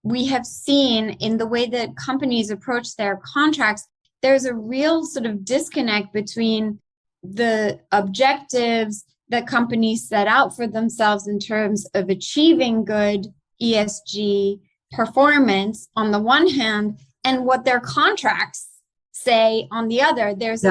we have seen in the way that companies approach their contracts, there's a real sort of disconnect between the objectives that companies set out for themselves in terms of achieving good ESG performance on the one hand, and what their contracts say on the other. There's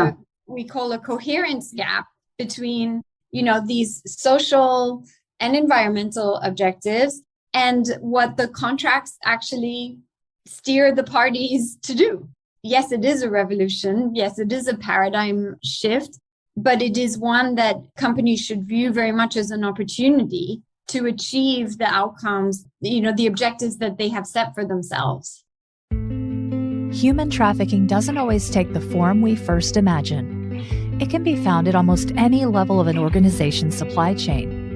we call a coherence gap between, these social and environmental objectives and what the contracts actually steer the parties to do. Yes, it is a revolution. Yes, it is a paradigm shift, but it is one that companies should view very much as an opportunity to achieve the outcomes, the objectives that they have set for themselves. Human trafficking doesn't always take the form we first imagine. It can be found at almost any level of an organization's supply chain.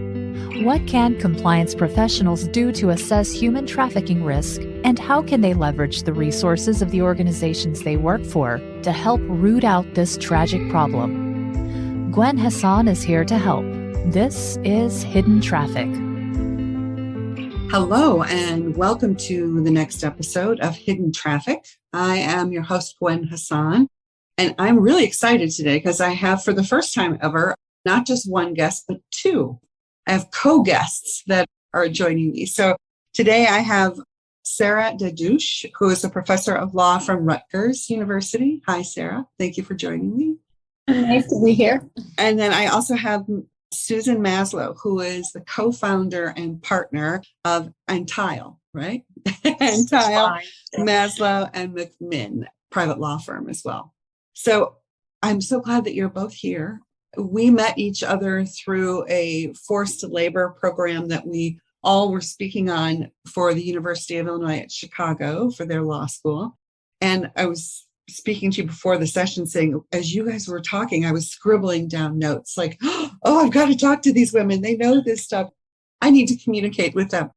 What can compliance professionals do to assess human trafficking risk, and how can they leverage the resources of the organizations they work for to help root out this tragic problem? Gwen Hassan is here to help. This is Hidden Traffic. Hello, and welcome to the next episode of Hidden Traffic. I am your host, Gwen Hassan, and I'm really excited today because I have, for the first time ever, not just one guest, but two. I have co-guests that are joining me. So today I have Sarah Dadush, who is a professor of law from Rutgers University. Hi, Sarah. Thank you for joining me. Nice to be here. And then I also have Susan Maslow, who is the co-founder and partner of Antheil, right? Antheil Maslow and MacMinn, private law firm as well. So I'm so glad that you're both here. We met each other through a forced labor program that we all were speaking on for the University of Illinois at Chicago for their law school. And I was speaking to you before the session saying, as you guys were talking, I was scribbling down notes like, oh, I've got to talk to these women. They know this stuff. I need to communicate with them.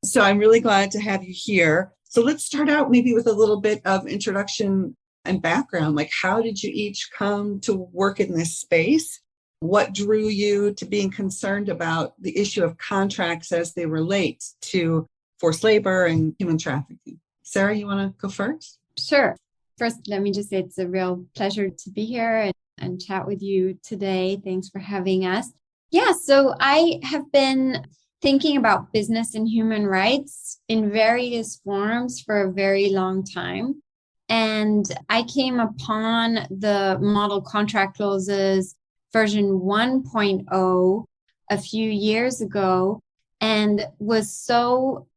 So I'm really glad to have you here. So let's start out maybe with a little bit of introduction and background. Like, how did you each come to work in this space? What drew you to being concerned about the issue of contracts as they relate to forced labor and human trafficking? Sarah, you want to go first? Sure. First, let me just say it's a real pleasure to be here and chat with you today. Thanks for having us. Yeah, so I have been thinking about business and human rights in various forms for a very long time. And I came upon the model contract clauses version 1.0 a few years ago and was so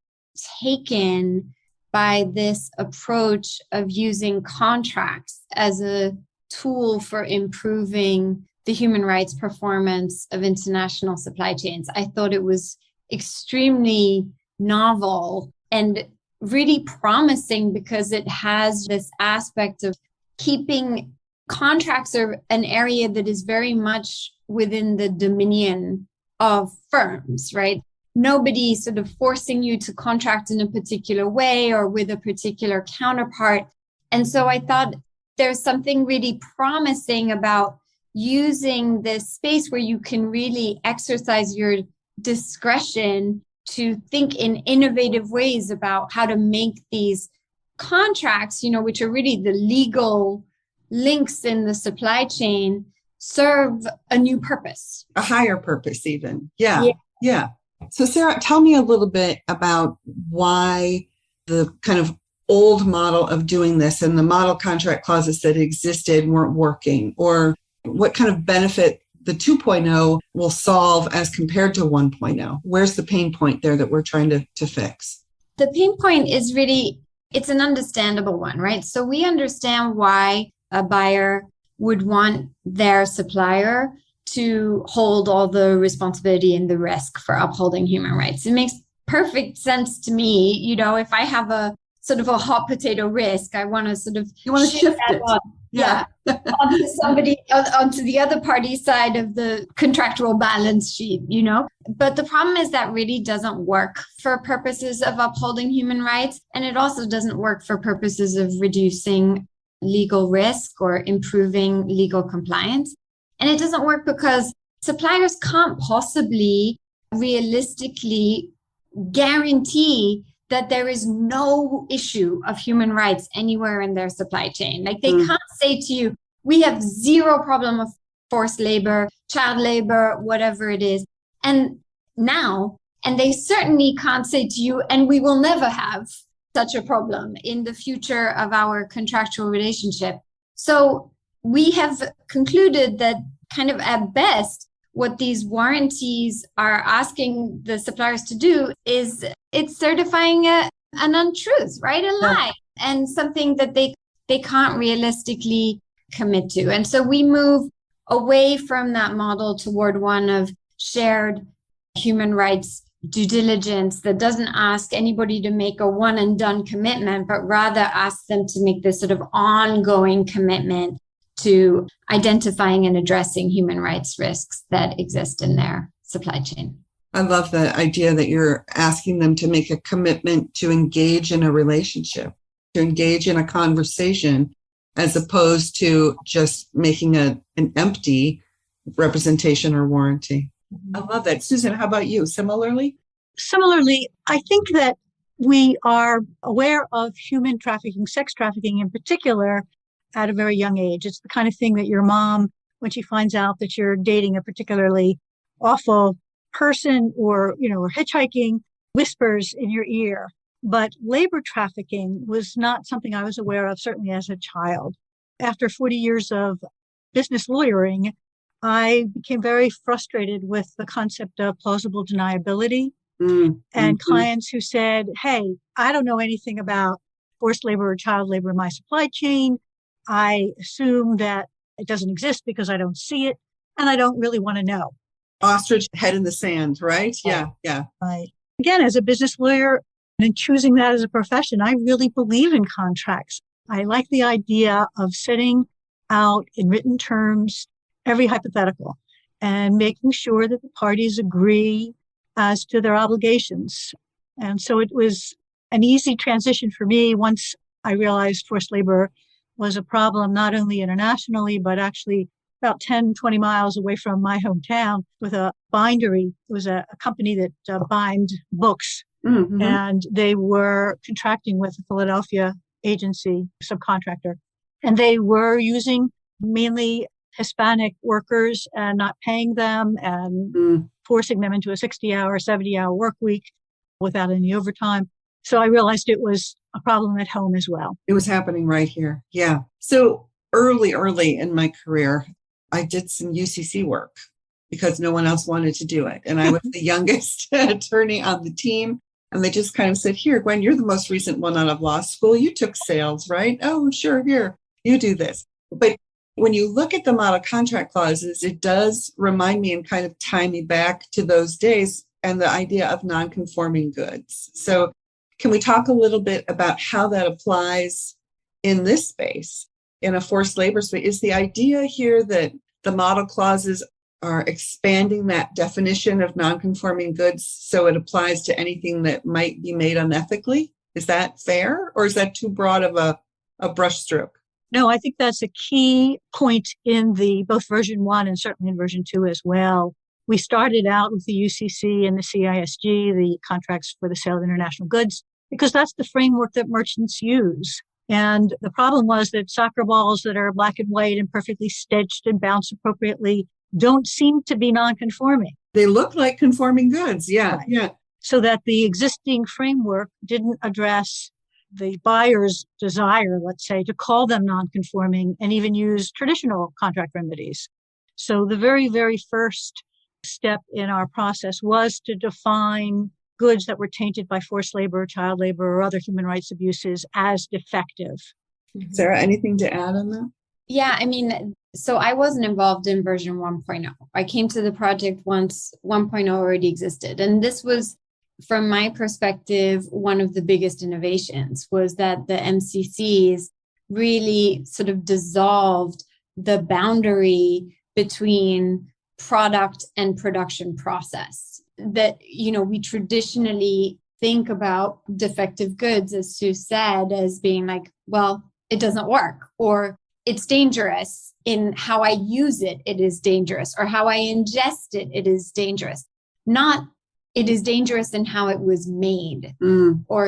taken by this approach of using contracts as a tool for improving the human rights performance of international supply chains. I thought it was extremely novel and really promising because it has this aspect of keeping contracts are an area that is very much within the dominion of firms, right? Nobody sort of forcing you to contract in a particular way or with a particular counterpart. And so I thought there's something really promising about using this space where you can really exercise your discretion to think in innovative ways about how to make these contracts, which are really the legal links in the supply chain, serve a new purpose. A higher purpose even. Yeah. So Sarah, tell me a little bit about why the kind of old model of doing this and the model contract clauses that existed weren't working, or what kind of benefit the 2.0 will solve as compared to 1.0. Where's the pain point there that we're trying to fix? The pain point is really, it's an understandable one, right? So we understand why a buyer would want their supplier to hold all the responsibility and the risk for upholding human rights. It makes perfect sense to me. If I have a sort of a hot potato risk, I want to sort of shift it. Onto somebody, onto the other party's side of the contractual balance sheet, But the problem is that really doesn't work for purposes of upholding human rights. And it also doesn't work for purposes of reducing legal risk or improving legal compliance. And it doesn't work because suppliers can't possibly realistically guarantee that there is no issue of human rights anywhere in their supply chain. Like they can't say to you, we have zero problem of forced labor, child labor, whatever it is. And they certainly can't say to you, and we will never have such a problem in the future of our contractual relationship. So we have concluded that kind of at best, what these warranties are asking the suppliers to do is it's certifying an untruth, right? A lie, and something that they can't realistically commit to. And so we move away from that model toward one of shared human rights due diligence that doesn't ask anybody to make a one and done commitment, but rather asks them to make this sort of ongoing commitment to identifying and addressing human rights risks that exist in their supply chain. I love the idea that you're asking them to make a commitment to engage in a relationship, to engage in a conversation, as opposed to just making an empty representation or warranty. I love that. Susan, how about you? Similarly, I think that we are aware of human trafficking, sex trafficking in particular, at a very young age. It's the kind of thing that your mom, when she finds out that you're dating a particularly awful person or hitchhiking, whispers in your ear. But labor trafficking was not something I was aware of, certainly as a child. After 40 years of business lawyering, I became very frustrated with the concept of plausible deniability and clients who said, hey, I don't know anything about forced labor or child labor in my supply chain. I assume that it doesn't exist because I don't see it, and I don't really want to know. Ostrich head in the sand, right? Yeah. Right. Again, as a business lawyer and choosing that as a profession, I really believe in contracts. I like the idea of setting out in written terms every hypothetical and making sure that the parties agree as to their obligations. And so it was an easy transition for me once I realized forced labor was a problem, not only internationally, but actually about 10, 20 miles away from my hometown with a bindery. It was a company that bind books, and they were contracting with a Philadelphia agency subcontractor. And they were using mainly Hispanic workers and not paying them and forcing them into a 60-hour, 70-hour work week without any overtime. So I realized it was a problem at home as well. It was happening right here. Yeah. So early in my career, I did some UCC work because no one else wanted to do it. And I was the youngest attorney on the team. And they just kind of said, here, Gwen, you're the most recent one out of law school. You took sales, right? Oh, sure. Here, you do this. But when you look at the model contract clauses, it does remind me and kind of tie me back to those days and the idea of non-conforming goods. So can we talk a little bit about how that applies in this space, in a forced labor space? Is the idea here that the model clauses are expanding that definition of non-conforming goods so it applies to anything that might be made unethically? Is that fair, or is that too broad of a brushstroke? No, I think that's a key point in the both version 1 and certainly in version 2 as well. We started out with the UCC and the CISG, the contracts for the sale of international goods, because that's the framework that merchants use. And the problem was that soccer balls that are black and white and perfectly stitched and bounce appropriately don't seem to be non-conforming. They look like conforming goods. Yeah, right. Yeah. So that the existing framework didn't address the buyer's desire, let's say, to call them non-conforming and even use traditional contract remedies. So the very, very first step in our process was to define goods that were tainted by forced labor, child labor, or other human rights abuses as defective. Sarah, anything to add on that? Yeah, I mean, so I wasn't involved in version 1.0. I came to the project once 1.0 already existed. And this was, from my perspective, one of the biggest innovations was that the MCCs really sort of dissolved the boundary between product and production process. That, we traditionally think about defective goods, as Sue said, as being like, well, it doesn't work, or it's dangerous. In how I use it, it is dangerous, or how I ingest it, it is dangerous. Not it is dangerous in how it was made, Mm. or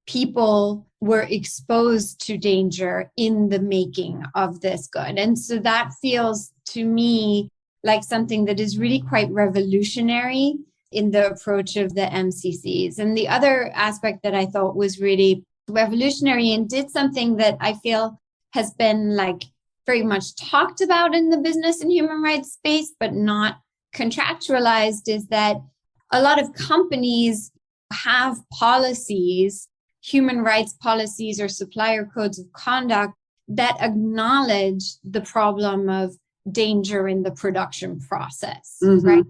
people were exposed to danger in the making of this good. And so that feels to me like something that is really quite revolutionary in the approach of the MCCs. And the other aspect that I thought was really revolutionary and did something that I feel has been like very much talked about in the business and human rights space, but not contractualized, is that a lot of companies have policies, human rights policies or supplier codes of conduct that acknowledge the problem of danger in the production process, right?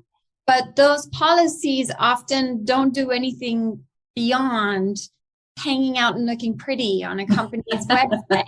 But those policies often don't do anything beyond hanging out and looking pretty on a company's website,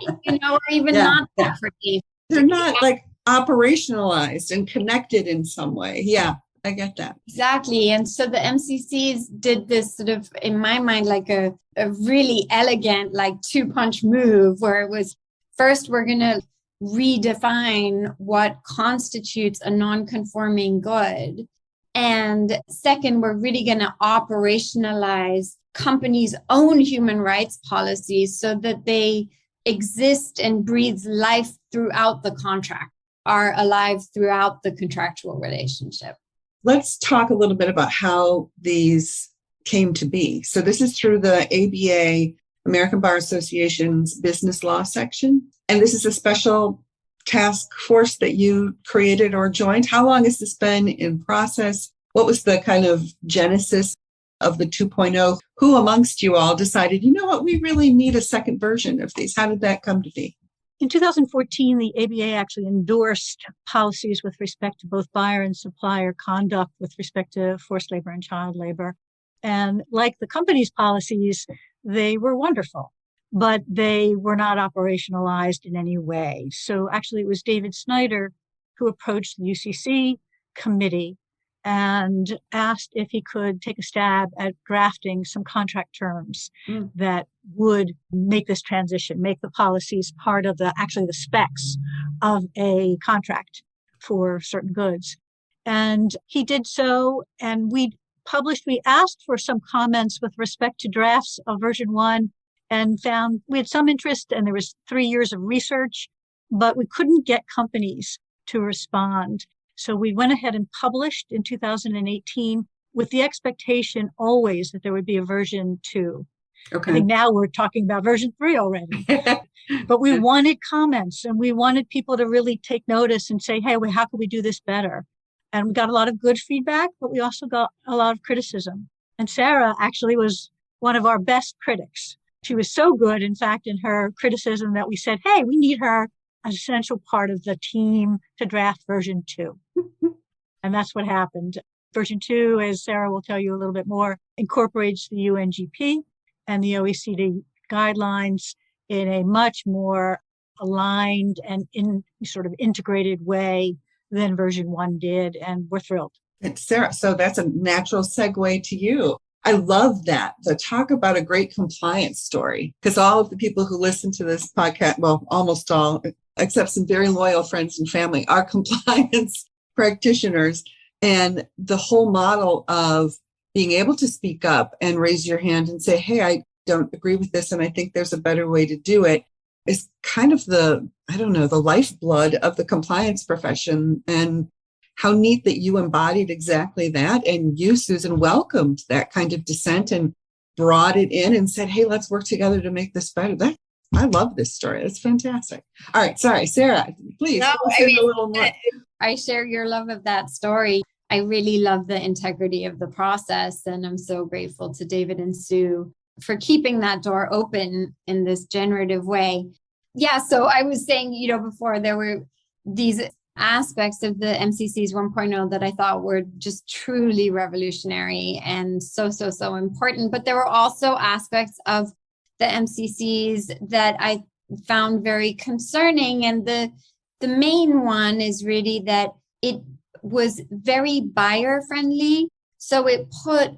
or even not that pretty. They're not like operationalized and connected in some way. Yeah, I get that. Exactly. And so the MCCs did this sort of, in my mind, like a really elegant, like 2-punch move, where it was first, we're going to redefine what constitutes a non-conforming good. And second, we're really going to operationalize companies' own human rights policies so that they exist and breathe life throughout the contract, are alive throughout the contractual relationship. Let's talk a little bit about how these came to be. So this is through the ABA, American Bar Association's business law section. And this is a special task force that you created or joined. How long has this been in process? What was the kind of genesis of the 2.0? Who amongst you all decided, you know what, we really need a second version of these? How did that come to be? In 2014, the ABA actually endorsed policies with respect to both buyer and supplier conduct with respect to forced labor and child labor. And like the company's policies, they were wonderful, but they were not operationalized in any way. So actually, it was David Snyder who approached the UCC committee and asked if he could take a stab at drafting some contract terms that would make this transition, make the policies part of the specs of a contract for certain goods. And he did so, and we asked for some comments with respect to drafts of version 1 and found we had some interest, and there was 3 years of research, but we couldn't get companies to respond. So we went ahead and published in 2018 with the expectation always that there would be a version 2. Okay. I think now we're talking about version 3 already. But we wanted comments, and we wanted people to really take notice and say, hey, how can we do this better? And we got a lot of good feedback, but we also got a lot of criticism. And Sarah actually was one of our best critics. She was so good, in fact, in her criticism that we said, hey, we need her as an essential part of the team to draft version 2. And that's what happened. Version 2, as Sarah will tell you a little bit more, incorporates the UNGP and the OECD guidelines in a much more aligned and in sort of integrated way than version 1 did. And we're thrilled. Sarah, so that's a natural segue to you. I love that. So talk about a great compliance story, because all of the people who listen to this podcast, well, almost all, except some very loyal friends and family, are compliance practitioners. And the whole model of being able to speak up and raise your hand and say, hey, I don't agree with this, and I think there's a better way to do it, is kind of the lifeblood of the compliance profession. And how neat that you embodied exactly that. And you, Susan, welcomed that kind of dissent and brought it in and said, hey, let's work together to make this better. I love this story. It's fantastic. All right. Sorry, Sarah, please. A little more. I share your love of that story. I really love the integrity of the process. And I'm so grateful to David and Sue for keeping that door open in this generative way. Yeah. So I was saying, before, there were these aspects of the MCCs 1.0 that I thought were just truly revolutionary and so important. But there were also aspects of the MCCs that I found very concerning. And the main one is really that it was very buyer friendly. So it put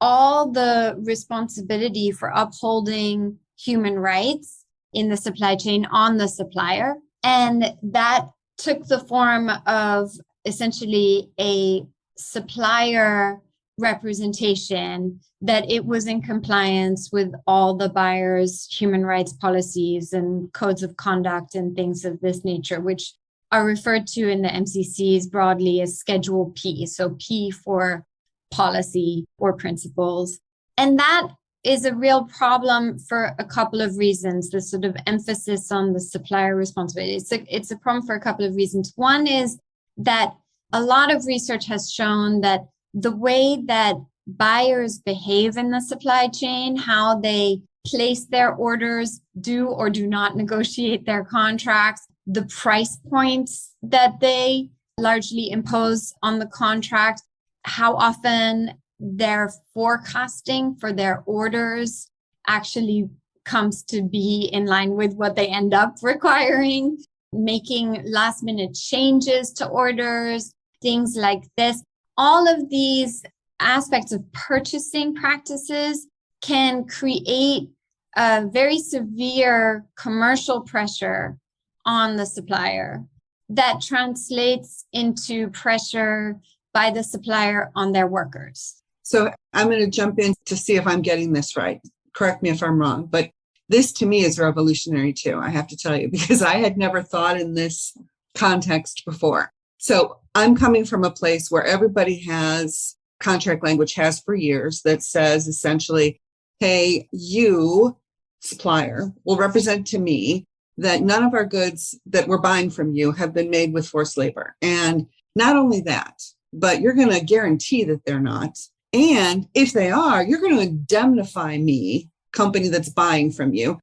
all the responsibility for upholding human rights in the supply chain on the supplier. And that took the form of essentially a supplier representation that it was in compliance with all the buyer's human rights policies and codes of conduct and things of this nature, which are referred to in the MCCs broadly as Schedule P. So P for policy or principles. And that is a real problem for a couple of reasons, the sort of emphasis on the supplier responsibility. It's a problem for a couple of reasons. One is that a lot of research has shown that the way that buyers behave in the supply chain, how they place their orders, do or do not negotiate their contracts, the price points that they largely impose on the contract, how often their forecasting for their orders actually comes to be in line with what they end up requiring, making last minute changes to orders, things like this. All of these aspects of purchasing practices can create a very severe commercial pressure on the supplier that translates into pressure by the supplier on their workers. So I'm going to jump in to see if I'm getting this right. Correct me if I'm wrong, but this to me is revolutionary too, I have to tell you, because I had never thought in this context before. So I'm coming from a place where everybody has contract language, has for years, that says essentially, hey, you, supplier, will represent to me that none of our goods that we're buying from you have been made with forced labor. And not only that, but you're going to guarantee that they're not. And if they are, you're going to indemnify me, company that's buying from you,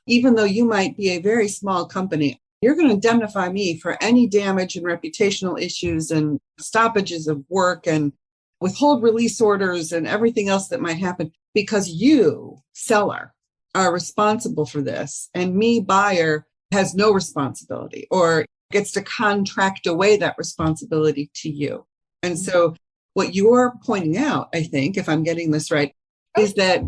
even though you might be a very small company. You're going to indemnify me for any damage and reputational issues and stoppages of work and withhold release orders and everything else that might happen, because you, seller, are responsible for this. And me, buyer, has no responsibility or gets to contract away that responsibility to you. And so what you're pointing out, I think, if I'm getting this right, is that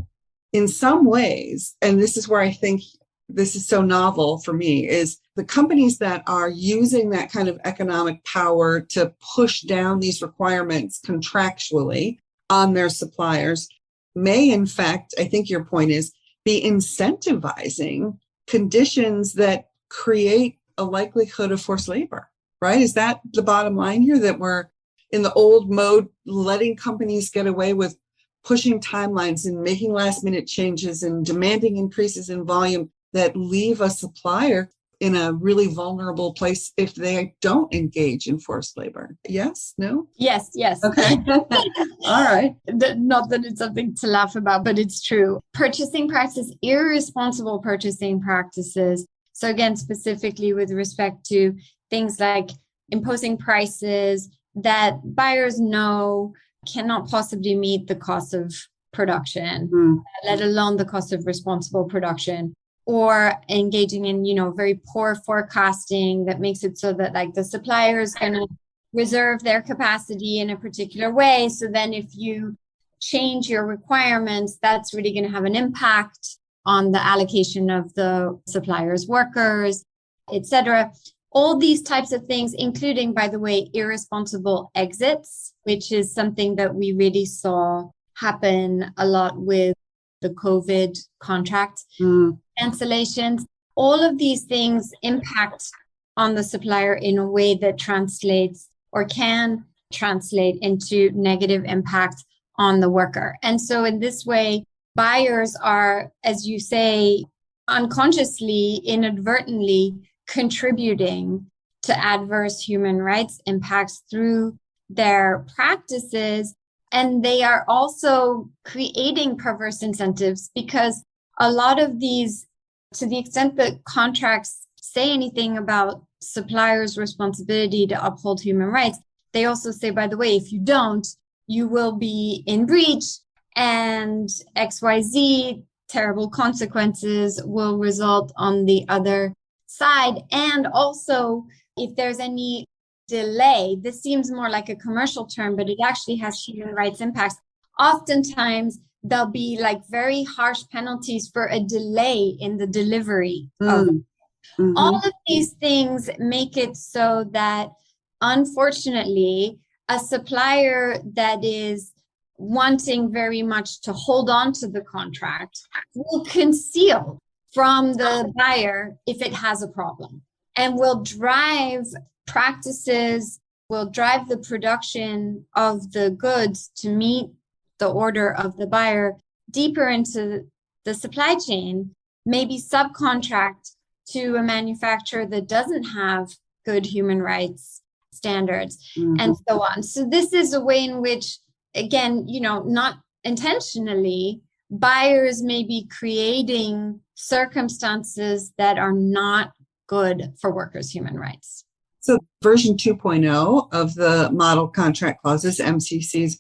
in some ways, and this is where I think this is so novel for me, is the companies that are using that kind of economic power to push down these requirements contractually on their suppliers may, in fact, I think your point is, be incentivizing conditions that create a likelihood of forced labor, right? Is that the bottom line here, that we're in the old mode, letting companies get away with pushing timelines and making last minute changes and demanding increases in volume that leave a supplier in a really vulnerable place if they don't engage in forced labor? Yes? No? Yes. Okay. All right. Not that it's something to laugh about, but it's true. Purchasing practices, irresponsible purchasing practices. So again, specifically with respect to things like imposing prices that buyers know cannot possibly meet the cost of production, let alone the cost of responsible production, or engaging in, very poor forecasting that makes it so that like the supplier is going to reserve their capacity in a particular way. So then if you change your requirements, that's really going to have an impact on the allocation of the supplier's workers, etc. All these types of things, including, by the way, irresponsible exits, which is something that we really saw happen a lot with the COVID contract cancellations. All of these things impact on the supplier in a way that translates or can translate into negative impact on the worker. And so in this way, buyers are, as you say, unconsciously, inadvertently contributing to adverse human rights impacts through their practices. And they are also creating perverse incentives, because a lot of these, to the extent that contracts say anything about suppliers' responsibility to uphold human rights, they also say, by the way, if you don't, you will be in breach and XYZ terrible consequences will result on the other side. And also, if there's any delay, this seems more like a commercial term, but it actually has human rights impacts. Oftentimes, there'll be like very harsh penalties for a delay in the delivery of it. All of these things make it so that, unfortunately, a supplier that is wanting very much to hold on to the contract will conceal from the buyer if it has a problem, and will drive practices, will drive the production of the goods to meet the order of the buyer deeper into the supply chain, maybe subcontract to a manufacturer that doesn't have good human rights standards, and so on. So this is a way in which, again, not intentionally, buyers may be creating circumstances that are not good for workers' human rights. So version 2.0 of the model contract clauses, MCCs,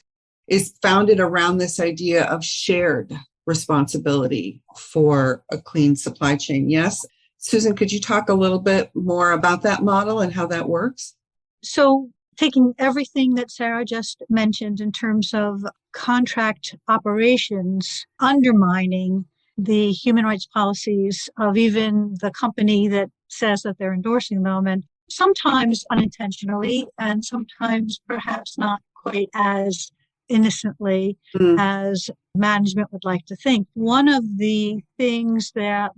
is founded around this idea of shared responsibility for a clean supply chain. Yes? Susan, could you talk a little bit more about that model and how that works? So taking everything that Sarah just mentioned in terms of contract operations, undermining the human rights policies of even the company that says that they're endorsing them, and sometimes unintentionally, and sometimes perhaps not quite as innocently as management would like to think. One of the things that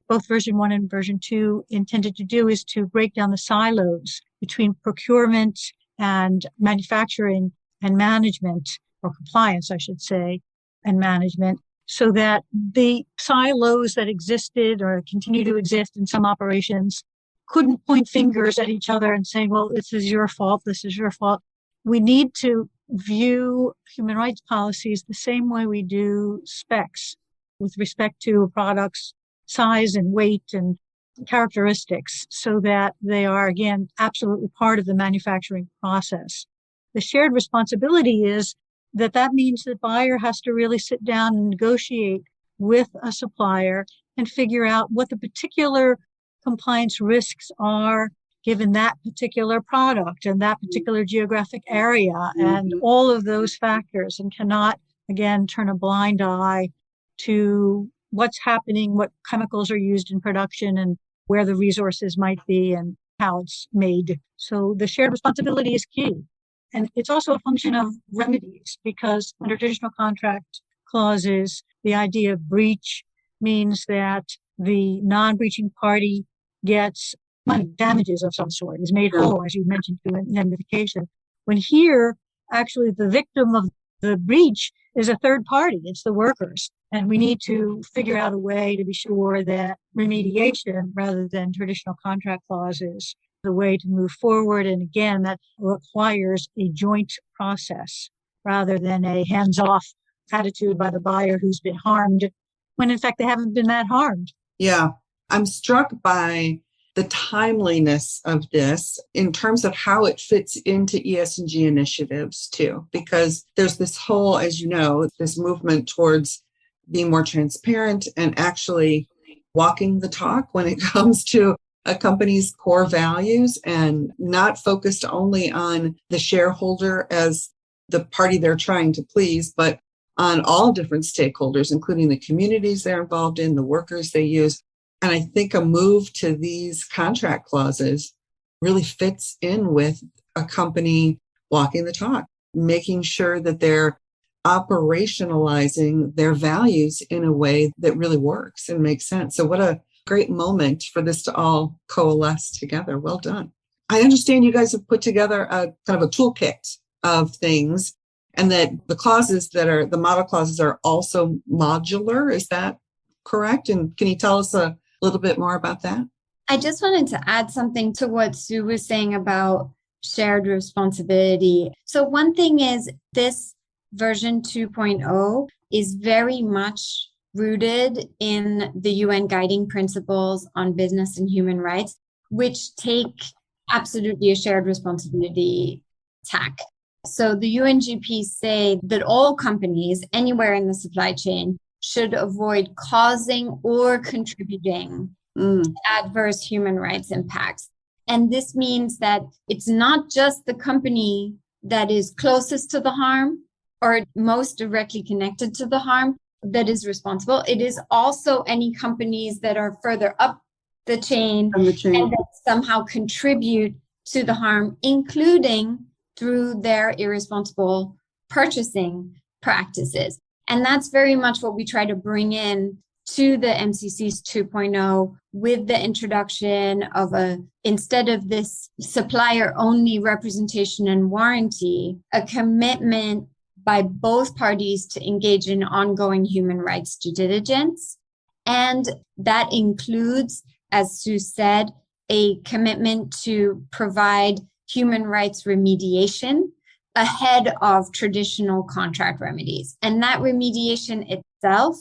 both version 1 and version 2 intended to do is to break down the silos between procurement and manufacturing and management, or compliance, I should say, and management, so that the silos that existed or continue to exist in some operations couldn't point fingers at each other and say, well, this is your fault, this is your fault. We need to view human rights policies the same way we do specs with respect to a product's size and weight and characteristics, so that they are, again, absolutely part of the manufacturing process. The shared responsibility is that means the buyer has to really sit down and negotiate with a supplier and figure out what the particular compliance risks are given that particular product and that particular geographic area and all of those factors, and cannot, again, turn a blind eye to what's happening, what chemicals are used in production, and where the resources might be and how it's made. So the shared responsibility is key. And it's also a function of remedies, because under traditional contract clauses, the idea of breach means that the non-breaching party gets money, damages of some sort, is made whole, as you mentioned, through indemnification. When here, actually, the victim of the breach is a third party, it's the workers. And we need to figure out a way to be sure that remediation, rather than traditional contract clauses, the way to move forward. And again, that requires a joint process rather than a hands-off attitude by the buyer who's been harmed, when in fact they haven't been that harmed. Yeah, I'm struck by the timeliness of this in terms of how it fits into ESG initiatives too, because there's this whole, as you know, this movement towards being more transparent and actually walking the talk when it comes to a company's core values, and not focused only on the shareholder as the party they're trying to please, but on all different stakeholders, including the communities they're involved in, the workers they use. And I think a move to these contract clauses really fits in with a company walking the talk, making sure that they're operationalizing their values in a way that really works and makes sense. So what a great moment for this to all coalesce together. Well done. I understand you guys have put together a kind of a toolkit of things, and that the clauses that are the model clauses are also modular. Is that correct? And can you tell us a little bit more about that? I just wanted to add something to what Sue was saying about shared responsibility. So one thing is, this version 2.0 is very much rooted in the UN guiding principles on business and human rights, which take absolutely a shared responsibility tack. So the UNGP say that all companies anywhere in the supply chain should avoid causing or contributing to adverse human rights impacts. And this means that it's not just the company that is closest to the harm or most directly connected to the harm that is responsible. It is also any companies that are further up the chain and that somehow contribute to the harm, including through their irresponsible purchasing practices. And that's very much what we try to bring in to the MCCs 2.0 with the introduction of instead of this supplier only representation and warranty, a commitment by both parties to engage in ongoing human rights due diligence. And that includes, as Sue said, a commitment to provide human rights remediation ahead of traditional contract remedies. And that remediation itself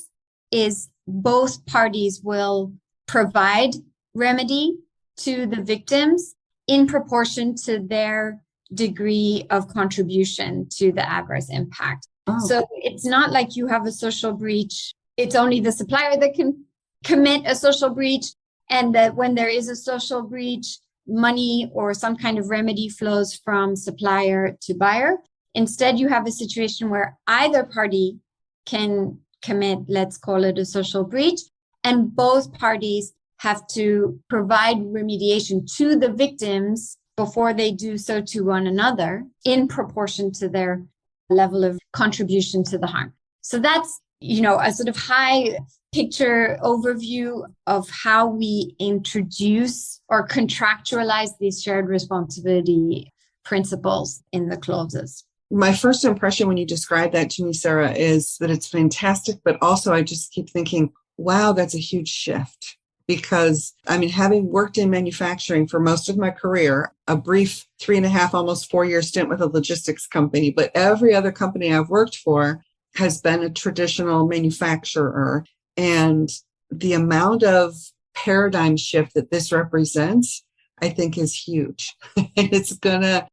is both parties will provide remedy to the victims in proportion to their degree of contribution to the adverse impact. Oh. So it's not like you have a social breach. It's only the supplier that can commit a social breach, and that when there is a social breach, money or some kind of remedy flows from supplier to buyer. Instead, you have a situation where either party can commit, let's call it a social breach, and both parties have to provide remediation to the victims before they do so to one another in proportion to their level of contribution to the harm. So that's, a sort of high picture overview of how we introduce or contractualize these shared responsibility principles in the clauses. My first impression when you describe that to me, Sarah, is that it's fantastic, but also I just keep thinking, wow, that's a huge shift. Because, having worked in manufacturing for most of my career, a brief 3.5, almost 4-year stint with a logistics company, but every other company I've worked for has been a traditional manufacturer. And the amount of paradigm shift that this represents, I think, is huge. It's gonna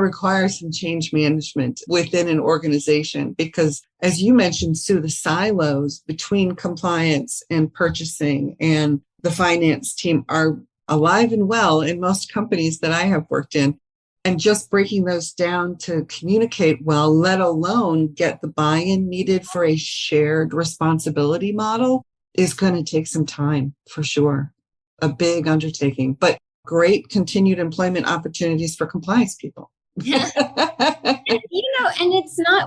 require some change management within an organization because, as you mentioned, Sue, the silos between compliance and purchasing and the finance team are alive and well in most companies that I have worked in. And just breaking those down to communicate well, let alone get the buy-in needed for a shared responsibility model, is going to take some time for sure. A big undertaking, but great continued employment opportunities for compliance people. And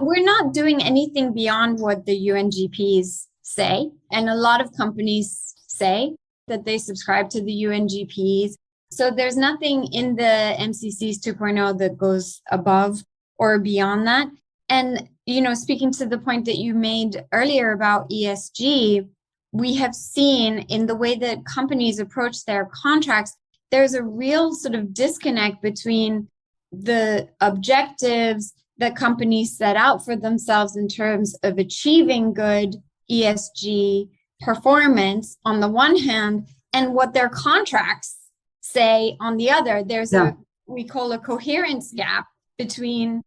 we're not doing anything beyond what the UNGPs say. And a lot of companies say that they subscribe to the UNGPs. So there's nothing in the MCCs 2.0 that goes above or beyond that. And, speaking to the point that you made earlier about ESG, we have seen in the way that companies approach their contracts, there's a real sort of disconnect between the objectives that companies set out for themselves in terms of achieving good ESG performance on the one hand, and what their contracts say on the other. There's we call a coherence gap between,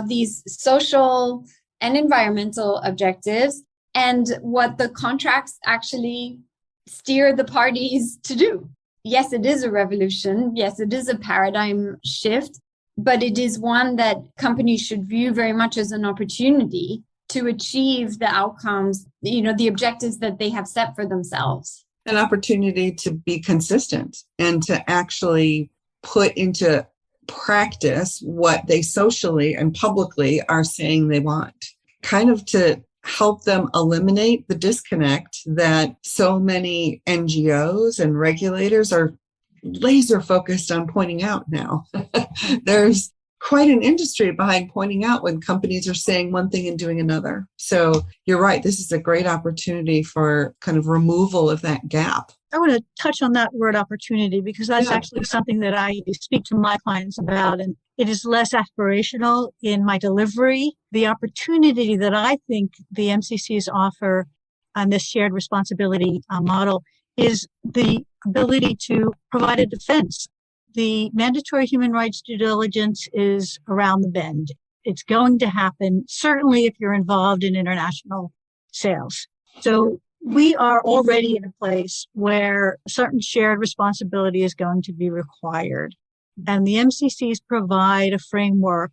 these social and environmental objectives and what the contracts actually steer the parties to do. Yes, it is a revolution. Yes, it is a paradigm shift, but it is one that companies should view very much as an opportunity to achieve the outcomes, the objectives that they have set for themselves. An opportunity to be consistent and to actually put into practice what they socially and publicly are saying they want, kind of to help them eliminate the disconnect that so many NGOs and regulators are laser focused on pointing out now. There's quite an industry behind pointing out when companies are saying one thing and doing another. So you're right. This is a great opportunity for kind of removal of that gap. I want to touch on that word opportunity because that's actually something that I speak to my clients about, and it is less aspirational in my delivery. The opportunity that I think the MCCs offer on this shared responsibility model is the ability to provide a defense. The mandatory human rights due diligence is around the bend. It's going to happen, certainly if you're involved in international sales. So we are already in a place where certain shared responsibility is going to be required. And the MCCs provide a framework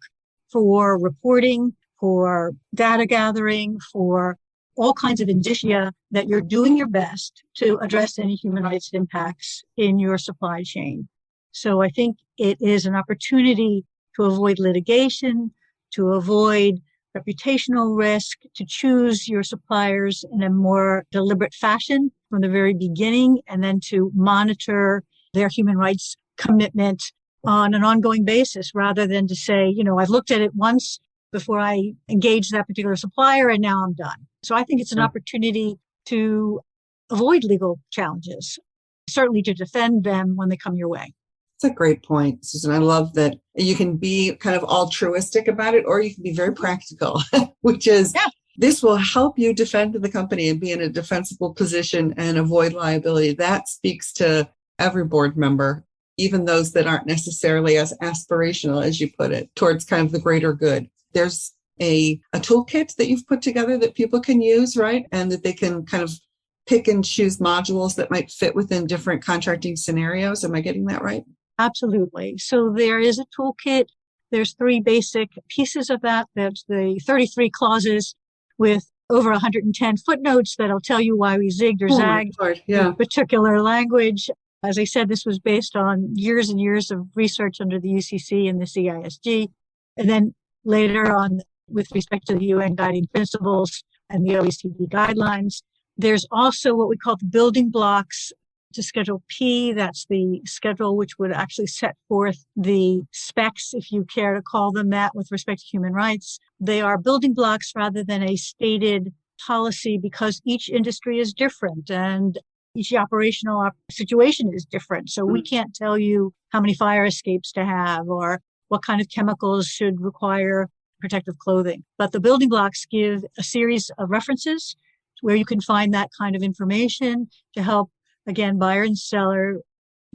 for reporting, for data gathering, for all kinds of indicia that you're doing your best to address any human rights impacts in your supply chain. So I think it is an opportunity to avoid litigation, to avoid reputational risk, to choose your suppliers in a more deliberate fashion from the very beginning, and then to monitor their human rights commitment on an ongoing basis, rather than to say, I've looked at it once before I engage that particular supplier and now I'm done. So I think it's an opportunity to avoid legal challenges, certainly to defend them when they come your way. That's a great point, Susan. I love that you can be kind of altruistic about it, or you can be very practical, which is this will help you defend the company and be in a defensible position and avoid liability. That speaks to every board member, even those that aren't necessarily as aspirational as you put it, towards kind of the greater good. There's a toolkit that you've put together that people can use, right? And that they can kind of pick and choose modules that might fit within different contracting scenarios. Am I getting that right? Absolutely. So there is a toolkit. There's 3 basic pieces of that. That's the 33 clauses with over 110 footnotes that'll tell you why we zigged or zagged with particular language. As I said, this was based on years and years of research under the UCC and the CISG. And then later on, with respect to the UN guiding principles and the OECD guidelines, there's also what we call the building blocks to Schedule P. That's the schedule which would actually set forth the specs, if you care to call them that, with respect to human rights. They are building blocks rather than a stated policy, because each industry is different and each operational situation is different. So we can't tell you how many fire escapes to have or what kind of chemicals should require protective clothing. But the building blocks give a series of references where you can find that kind of information to help, again, buyer and seller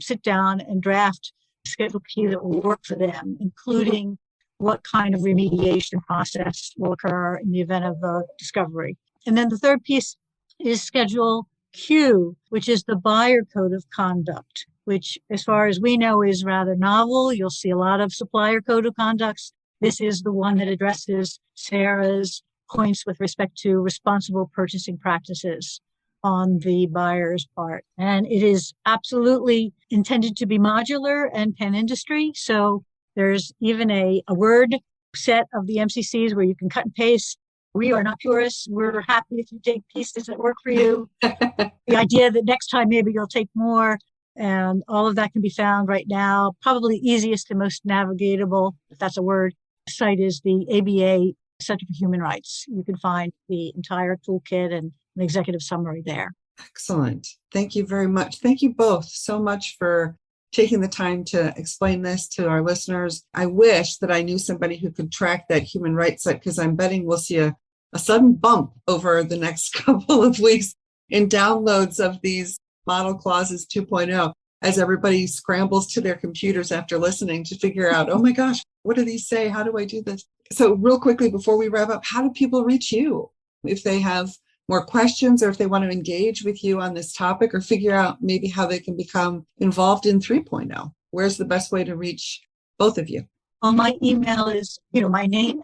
sit down and draft Schedule P that will work for them, including what kind of remediation process will occur in the event of a discovery. And then the third piece is Schedule Q, which is the buyer code of conduct, which, as far as we know, is rather novel. You'll see a lot of supplier code of conducts. This is the one that addresses Sarah's points with respect to responsible purchasing practices on the buyer's part. And it is absolutely intended to be modular and pan-industry. So there's even a word set of the MCCs where you can cut and paste. We are not purists. We're happy if you take pieces that work for you. The idea that next time maybe you'll take more, and all of that can be found right now. Probably easiest and most navigatable, if that's a word, site is the ABA Center for Human Rights. You can find the entire toolkit and an executive summary there. Excellent. Thank you very much. Thank you both so much for taking the time to explain this to our listeners. I wish that I knew somebody who could track that human rights site, because I'm betting we'll see a sudden bump over the next couple of weeks in downloads of these model clauses 2.0 as everybody scrambles to their computers after listening to figure out, oh my gosh, what do these say? How do I do this? So real quickly, before we wrap up, how do people reach you if they have more questions, or if they want to engage with you on this topic, or figure out maybe how they can become involved in 3.0? Where's the best way to reach both of you? Well, my email is, my name,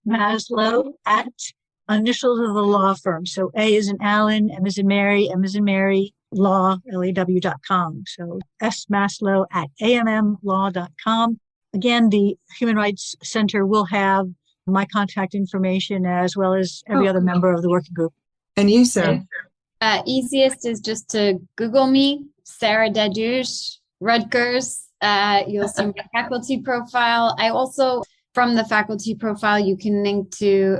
Maslow, at initials of the law firm. So A is in Alan, M is in Mary, M is in Mary, law, LAW.com. So smaslow at ammlaw.com. Again, the Human Rights Center will have my contact information as well as every other member of the working group. And you, Sarah? Easiest is just to Google me, Sarah Dadush, Rutgers. You'll see my faculty profile. I also, from the faculty profile, you can link to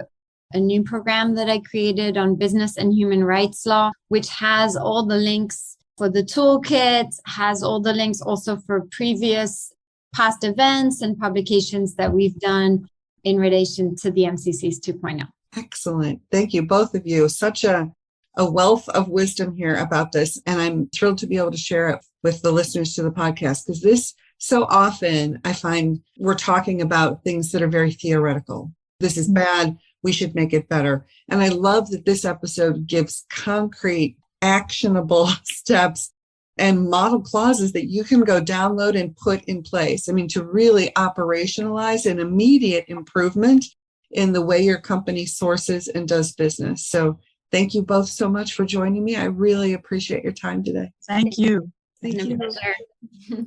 a new program that I created on business and human rights law, which has all the links for the toolkit, has all the links also for previous past events and publications that we've done in relation to the MCCs 2.0. Excellent. Thank you, both of you. Such a wealth of wisdom here about this. And I'm thrilled to be able to share it with the listeners to the podcast, because this, so often I find we're talking about things that are very theoretical. This is bad. We should make it better. And I love that this episode gives concrete, actionable steps and model clauses that you can go download and put in place. I mean, to really operationalize an immediate improvement in the way your company sources and does business. So thank you both so much for joining me. I really appreciate your time today. Thank you. Thank you. Pleasure.